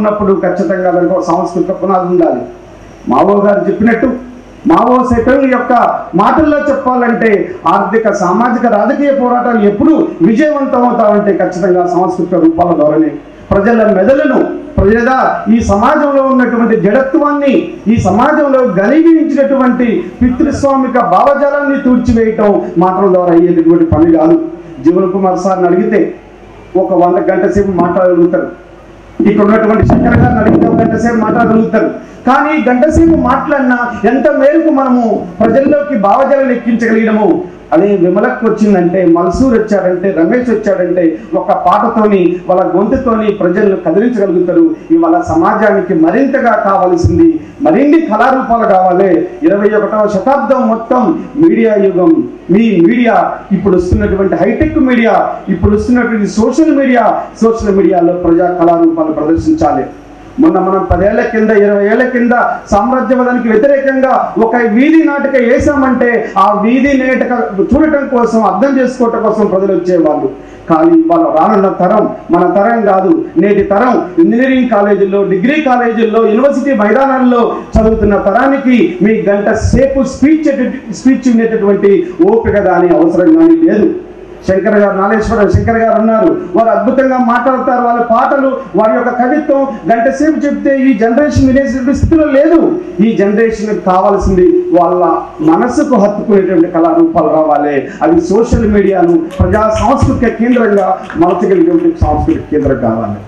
ఉన్నప్పుడు ఖచ్చితంగా దానికి ఒక సాంస్కృతిక పునాది ఉండాలి. మావో గారు చెప్పినట్టు మావో సెటల్ యొక్క మాటల్లో చెప్పాలంటే ఆర్థిక సామాజిక రాజకీయ పోరాటాలు ఎప్పుడు విజయవంతం అవుతామంటే ఖచ్చితంగా సాంస్కృతిక రూపాల ద్వారానే ప్రజల మెదడును ప్రజల ఈ సమాజంలో ఉన్నటువంటి జడత్వాన్ని ఈ సమాజంలో గనిగించినటువంటి పితృస్వామిక భావజాలాన్ని తూర్చివేయటం మాటల ద్వారా అయ్యేటటువంటి పని కాదు. జీవన్ కుమార్ సార్ని అడిగితే ఒక 100 గంటల సేపు మాట్లాడగలుగుతారు. ఇక్కడ ఉన్నటువంటి శంకర్ గారిని అడిగితే 1 గంట సేపు మాట్లాడగలుగుతారు. కానీ గంట సేపు మాట్లాడినా ఎంత మేరకు మనము ప్రజల్లోకి భావజాలను ఎక్కించగలిగినము. అదే విమలకు వచ్చిందంటే, మల్సూర్ వచ్చాడంటే, రమేష్ వచ్చాడంటే ఒక పాటతోని వాళ్ళ గొంతుతోని ప్రజలను కదిలించగలుగుతారు. ఇవాళ సమాజానికి మరింతగా కావాల్సింది మరిన్ని కళారూపాలు కావాలి. 21వ శతాబ్దం మొత్తం మీడియా యుగం. మీ మీడియా ఇప్పుడు వస్తున్నటువంటి హైటెక్ మీడియా, ఇప్పుడు వస్తున్నటువంటి సోషల్ మీడియాలో ప్రజా కళారూపాలు ప్రదర్శించాలి. మొన్న మనం 10 ఏళ్ల కింద 20 ఏళ్ల కింద సామ్రాజ్యవాదానికి వ్యతిరేకంగా ఒక వీధి నాటక వేసామంటే ఆ వీధి నాటక చూడటం కోసం, అర్థం చేసుకోవటం కోసం ప్రజలు వచ్చేవాళ్ళు. కానీ వాళ్ళ రానున్న తరం మన తరం కాదు. నేటి తరం ఇంజనీరింగ్ కాలేజీల్లో, డిగ్రీ కాలేజీల్లో, యూనివర్సిటీ మైదానాల్లో చదువుతున్న తరానికి మీ గంట సేపు స్పీచ్ వినేటటువంటి ఓపిక కానీ అవసరం కానీ లేదు. శంకర్ గారు, నాగేశ్వరరావు శంకర్ గారు ఉన్నారు. వారు అద్భుతంగా మాట్లాడతారు. వాళ్ళ పాటలు, వారి యొక్క కవిత్వం గంట సేపు చెప్తే ఈ జనరేషన్ వినేటువంటి స్థితిలో లేదు. ఈ జనరేషన్కి కావాల్సింది వాళ్ళ మనసుకు హత్తుకునేటువంటి కళారూపాలు రావాలి. అది సోషల్ మీడియాను ప్రజా సాంస్కృతిక కేంద్రంగా మార్చగలిగే సాంస్కృతిక కేంద్రం కావాలి.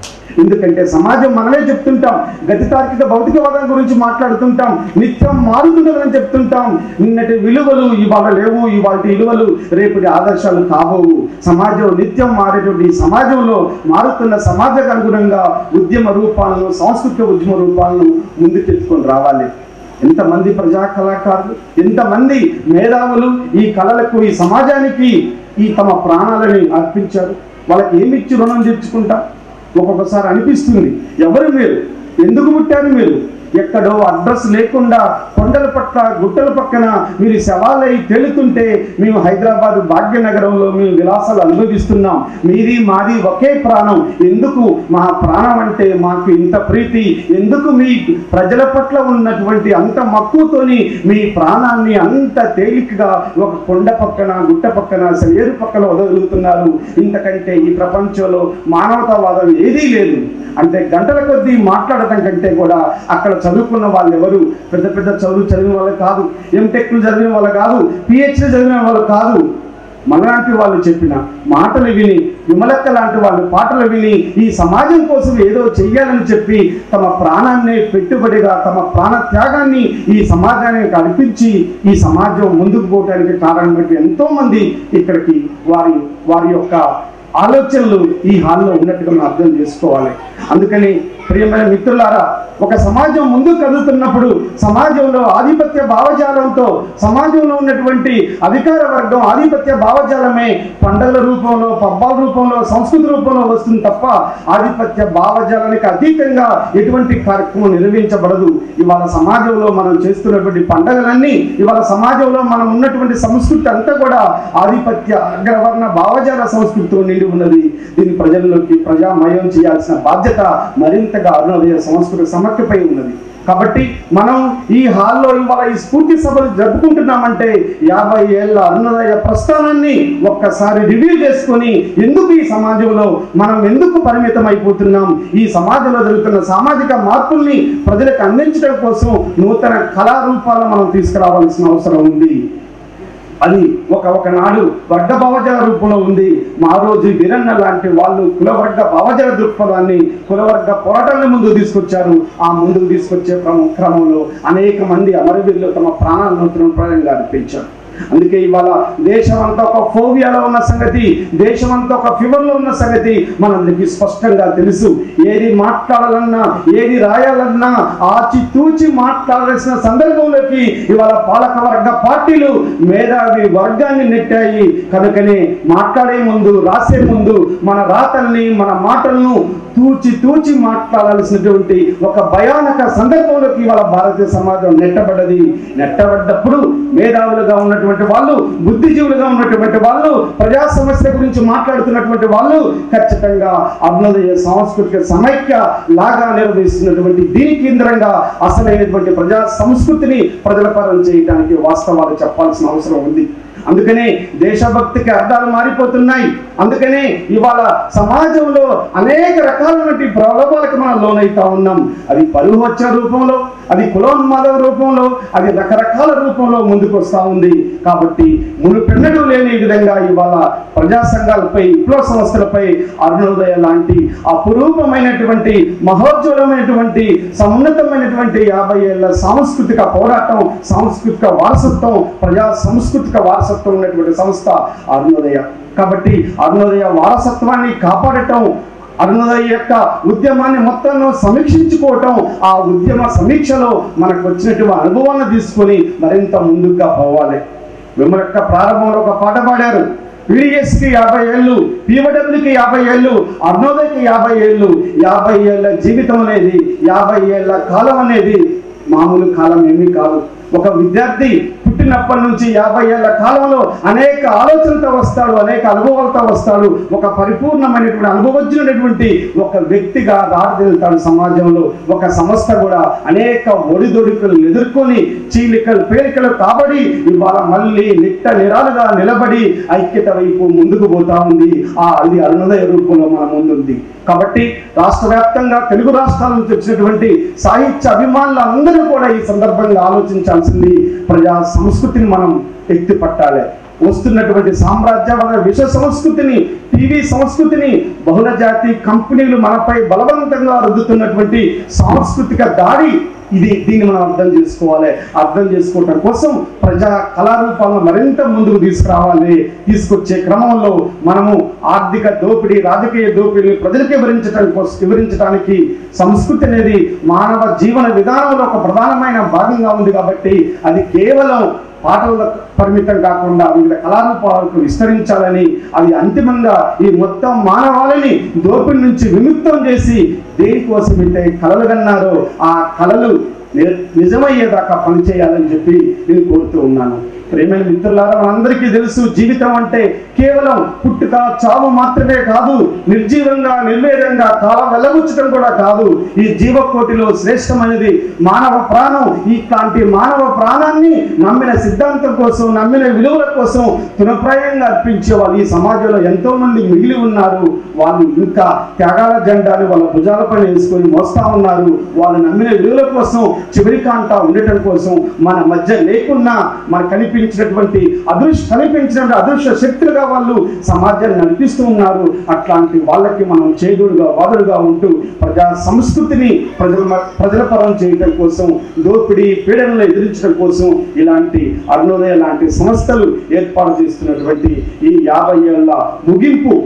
ఎందుకంటే సమాజం మనమే చెప్తుంటాం, గతి తార్కిక భౌతికవాదం గురించి మాట్లాడుతుంటాం, నిత్యం మారుతుందని చెప్తుంటాం. నిన్నటి విలువలు ఇవాళ లేవు, ఇవాళ విలువలు రేపటి ఆదర్శాలు కాబోవు. సమాజం నిత్యం మారేటువంటి సమాజంలో మారుతున్న సమాజానికి అనుగుణంగా ఉద్యమ రూపాలను, సాంస్కృతిక ఉద్యమ రూపాలను ముందుకెత్తుకొని రావాలి. ఎంతమంది ప్రజా కళాకారులు, ఎంతమంది మేధావులు ఈ కళలకు, ఈ సమాజానికి ఈ తమ ప్రాణాలని అర్పించారు. వాళ్ళకి ఏమిచ్చి రుణం తెచ్చుకుంటా ఒక్కొక్కసారి అనిపిస్తుంది, ఎవరు మీరు, ఎందుకు పుట్టారు మీరు? ఎక్కడో అడ్రస్ లేకుండా కొండల పట్ల గుట్టల పక్కన మీరు శవాలై తేలుతుంటే మేము హైదరాబాద్ భాగ్యనగరంలో మేము విలాసాలు అనుభవిస్తున్నాం. మీది మాది ఒకే ప్రాణం, ఎందుకు మా ప్రాణం అంటే మాకు ఇంత ప్రీతి, ఎందుకు మీ ప్రజల పట్ల ఉన్నటువంటి అంత మక్కువతోని మీ ప్రాణాన్ని అంత తేలికగా ఒక కొండ పక్కన, గుట్ట పక్కన, ఏరు పక్కన వదలుతున్నారు? ఇంతకంటే ఈ ప్రపంచంలో మానవతావాదం ఏదీ లేదు. అంటే గంటల కొద్దీ మాట్లాడటం కంటే కూడా అక్కడ చదువుకున్న వాళ్ళు ఎవరు? పెద్ద పెద్ద చదివిన వాళ్ళు కాదు, ఎంటెక్లు చదివిన వాళ్ళు కాదు, పిహెచ్డి చదివిన వాళ్ళు కాదు. మనలాంటి వాళ్ళు చెప్పిన మాటలు విని, విమలక్క లాంటి వాళ్ళు పాటలు విని ఈ సమాజం కోసం ఏదో చెయ్యాలని చెప్పి తమ ప్రాణాన్ని పెట్టుబడిగా, తమ ప్రాణ త్యాగాన్ని ఈ సమాజానికి అర్పించి ఈ సమాజం ముందుకు పోవడానికి కారణం ఎంతో మంది ఇక్కడికి వారి యొక్క ఆలోచనలు ఈ హాల్లో ఉన్నట్టుగా మనం అర్థం చేసుకోవాలి. అందుకని ప్రియమైన మిత్రులారా, ఒక సమాజం ముందుకు కదులుతున్నప్పుడు సమాజంలో ఆధిపత్య భావజాలంతో, సమాజంలో ఉన్నటువంటి అధికార వర్గం ఆధిపత్య భావజాలమే పండుగల రూపంలో, పబ్బాల రూపంలో, సంస్కృతి రూపంలో వస్తుంది తప్ప ఆధిపత్య భావజాలానికి అతీతంగా ఎటువంటి కార్యక్రమం నిర్వహించబడదు. ఇవాళ సమాజంలో మనం చేస్తున్నటువంటి పండుగలన్నీ, ఇవాళ సమాజంలో మనం ఉన్నటువంటి సంస్కృతి అంతా కూడా ఆధిపత్య అగ్రవర్ణ భావజాల సంస్కృతితో నిండి ఉన్నది. దీన్ని ప్రజల్లోకి ప్రజామయం చేయాల్సిన బాధ్యత మరింతగా అరుణోదయ సంస్కృతి సమఖ్యపై ఉన్నది. కాబట్టి మనం ఈ హాల్లో ఇవాళ ఈ స్ఫూర్తి సభలు జరుపుకుంటున్నామంటే 50 ఏళ్ల అరుణోదయ ప్రస్థానాన్ని ఒక్కసారి రివ్యూ చేసుకొని, ఎందుకు ఈ సమాజంలో మనం ఎందుకు పరిమితం అయిపోతున్నాం, ఈ సమాజంలో జరుగుతున్న సామాజిక మార్పుల్ని ప్రజలకు అందించడం కోసం నూతన కళారూపాలను మనం తీసుకురావాల్సిన అవసరం ఉంది. అది ఒకనాడు వర్గ భావజాల రూపంలో ఉంది. మారోజు వీరన్న లాంటి వాళ్ళు కులవర్గ భావజాల దృక్పథాన్ని, కులవర్గ పోరాటాలను ముందుకు తీసుకొచ్చారు. ఆ ముందుకు తీసుకొచ్చే క్రమంలో అనేక మంది అమరవీరులు తమ ప్రాణాలను తృణప్రాయంగా అర్పించారు. అందుకే ఇవాళ దేశమంతా ఒక ఫోబియాలో ఉన్న సంగతి, దేశమంతా ఒక ఫీవర్లో ఉన్న సంగతి మనందరికీ స్పష్టంగా తెలుసు. ఏది మాట్లాడాలన్నా, ఏది రాయాలన్నా ఆచితూచి మాట్లాడాల్సిన సందర్భంలోకి ఇవాళ పాలక వర్గ పార్టీలు మేధావి వర్గాన్ని నెట్టాయి. కనుకనే మాట్లాడే ముందు, రాసే ముందు మన రాతల్ని, మన మాటలను తూచి మాట్లాడాల్సినటువంటి ఒక భయానక సందర్భంలోకి ఇవాళ భారతీయ సమాజం నెట్టబడ్డది. నెట్టబడ్డప్పుడు మేధావులుగా ఉన్నటువంటి ఉన్నటువంటి వాళ్ళు, బుద్ధిజీవులుగా ఉన్నటువంటి వాళ్ళు, ప్రజా సమస్యల గురించి మాట్లాడుతున్నటువంటి వాళ్ళు ఖచ్చితంగా అరుణోదయ సాంస్కృతిక సమైక్య లాగా నిర్వహిస్తున్నటువంటి దీని కేంద్రంగా అసలైనటువంటి ప్రజా సంస్కృతిని ప్రజల పరం చేయడానికి వాస్తవాలు చెప్పాల్సిన అవసరం ఉంది. అందుకనే దేశభక్తికి అర్థాలు మారిపోతున్నాయి. అందుకనే ఇవాళ సమాజంలో అనేక రకాలైనటువంటి ప్రలోభాలకు మనం లోనైతా ఉన్నాం. అది పరుహత్య రూపంలో, అది కులోన్మాద రూపంలో, అది రకరకాల రూపంలో ముందుకు వస్తూ ఉంది. కాబట్టి మునుపెన్నడూ లేని విధంగా ఇవాళ ప్రజా సంఘాలపై, విప్లవ సంస్థలపై అరుణోదయ లాంటి అపురూపమైనటువంటి మహోజ్వలమైనటువంటి సమున్నతమైనటువంటి 50 ఏళ్ల సాంస్కృతిక పోరాటం, సాంస్కృతిక వారసత్వం, ప్రజా సాంస్కృతిక వారసత్వం ఉన్నటువంటి సంస్థ అరుణోదయ. కాబట్టి అరుణోదయ వారసత్వాన్ని కాపాడటం, అరుణోదయ యొక్క ఉద్యమాన్ని మొత్తం సమీక్షించుకోవటం, ఆ ఉద్యమ సమీక్షలో మనకు వచ్చినటువంటి అనుభవాలను తీసుకొని మరింత ముందుగా పోవాలి. విమలక్క ప్రారంభంలో ఒక పాట పాడారు. పీడిఎస్కి 50 ఏళ్ళు, పీవడబ్ల్యూకి 50 ఏళ్ళు, అరుణోదయకి 50 ఏళ్ళు. 50 ఏళ్ళ జీవితం అనేది, 50 ఏళ్ళ కాలం అనేది మామూలు కాలం ఏమీ కాదు. ఒక విద్యార్థి పుట్టినప్పటి నుంచి 50 ఏళ్ల కాలంలో అనేక ఆలోచనలతో వస్తాడు, అనేక అనుభవాలతో వస్తాడు. ఒక పరిపూర్ణమైనటువంటి అనుభవజ్ఞుడైనటువంటి ఒక వ్యక్తిగా దారితీలుతాడు సమాజంలో. ఒక సంస్థ కూడా అనేక ఒడిదొడుకులు ఎదుర్కొని చీలికలు పేలికలు కాబడి ఇవాళ మళ్ళీ నిట్ట నిరాలుగా నిలబడి ఐక్యత వైపు ముందుకు పోతా ఉంది. అది అరుణోదయ రూపంలో మన ముందుంది. కాబట్టి రాష్ట్ర వ్యాప్తంగా తెలుగు రాష్ట్రాల నుంచి వచ్చినటువంటి సాహిత్య అభిమానులు అందరూ కూడా ఈ సందర్భంగా ఆలోచించాల్సింది, ప్రజా సంస్కృతిని మనం ఎత్తి పట్టాలి. వస్తున్నటువంటి సామ్రాజ్యవాద విష సంస్కృతిని, టీవీ సంస్కృతిని, బహుళ జాతి కంపెనీలు మనపై బలవంతంగా రుద్దుతున్నటువంటి సాంస్కృతిక దాడి దీన్ని మనం అర్థం చేసుకోవాలి. అర్థం చేసుకోవటం కోసం ప్రజా కళారూపాలను మరింత ముందుకు తీసుకురావాలి. తీసుకొచ్చే క్రమంలో మనము ఆర్థిక దోపిడీ, రాజకీయ దోపిడీని ప్రజలకి వివరించడానికి సంస్కృతి అనేది మానవ జీవన విధానంలో ఒక ప్రధానమైన భాగంగా ఉంది. కాబట్టి అది కేవలం పాటలకు పరిమితం కాకుండా వివిధ కళారూపాలకు విస్తరించాలని, అది అంతిమంగా ఈ మొత్తం మానవాళిని దోపిడి నుంచి విముక్తం చేసి దేనికోసమైతే కళలు కన్నారో ఆ కళలు నిజమయ్యేదాకా పనిచేయాలని చెప్పి నేను కోరుతూ ఉన్నాను. ప్రేమైన మిత్రులారా, మనందరికీ తెలుసు జీవితం అంటే కేవలం పుట్టుక చావు మాత్రమే కాదు, నిర్జీవంగా నిర్వేదంగా కాలం వెల్లబుచ్చడం కూడా కాదు. ఈ జీవకోటిలో శ్రేష్టమైనది మానవ ప్రాణం. ఇట్లాంటి మానవ ప్రాణాన్ని నమ్మిన సిద్ధాంతం కోసం, నమ్మిన విలువల కోసం తునప్రాయంగా అర్పించే వాళ్ళు ఈ సమాజంలో ఎంతో మంది మిగిలి ఉన్నారు. వాళ్ళు ఇంకా త్యాగాల జెండాని వాళ్ళ భుజాలపై వేసుకొని మోస్తా ఉన్నారు. వాళ్ళు నమ్మిన విలువల కోసం, చివరికాంట ఉండటం కోసం మన మధ్య లేకున్నా మనకు కనిపించినటువంటి అదృశ్య శక్తులుగా వాళ్ళు సమాజాన్ని నడిపిస్తూ ఉన్నారు. అట్లాంటి వాళ్ళకి మనం చేదుడుగా వాదుడుగా ఉంటూ ప్రజా సంస్కృతిని ప్రజల పరం చేయడం కోసం, దోపిడీ పీడనలు ఎదిరించడం కోసం ఇలాంటి అరుణోదయ లాంటి సంస్థలు ఏర్పాటు చేస్తున్నటువంటి ఈ 50 ఏళ్ల ముగింపు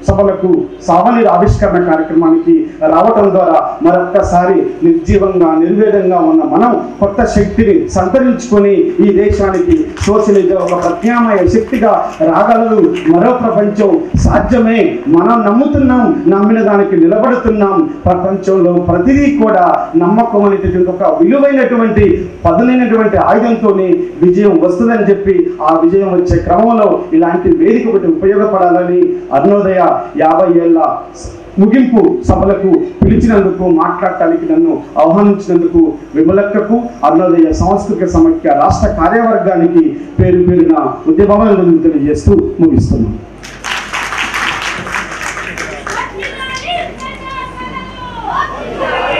సభలకు సామాన్య ఆవిష్కరణ కార్యక్రమానికి రావటం ద్వారా మరొక్కసారి నిర్జీవంగా నిర్వేదంగా ఉన్న మనం కొత్త శక్తిని సంతరించుకొని ఈ దేశానికి సోషలిజం ఒక ప్రత్యామ్నాయ శక్తిగా రాగలదు. మరో ప్రపంచం సాధ్యమే. మనం నమ్ముతున్నాం, నమ్మిన దానికి నిలబడుతున్నాం. ప్రపంచంలో ప్రతిదీ కూడా నమ్మకం అనేటటువంటి ఒక విలువైనటువంటి పదునైనటువంటి ఆయుధంతో విజయం వస్తుందని చెప్పి ఆ విజయం వచ్చే క్రమంలో ఇలాంటి వేదిక ఒకటి ఉపయోగపడాలని అరుణోదయ 50 ఏళ్ల ముగింపు సభలకు పిలిచినందుకు, మాట్లాడటానికి నన్ను ఆహ్వానించినందుకు విమలక్కకు, అరుణోదయ సాంస్కృతిక సమైక్య రాష్ట్ర కార్యవర్గానికి పేరు పేరున ఉద్యమాలను తెలియజేస్తూ ముగిస్తున్నాను.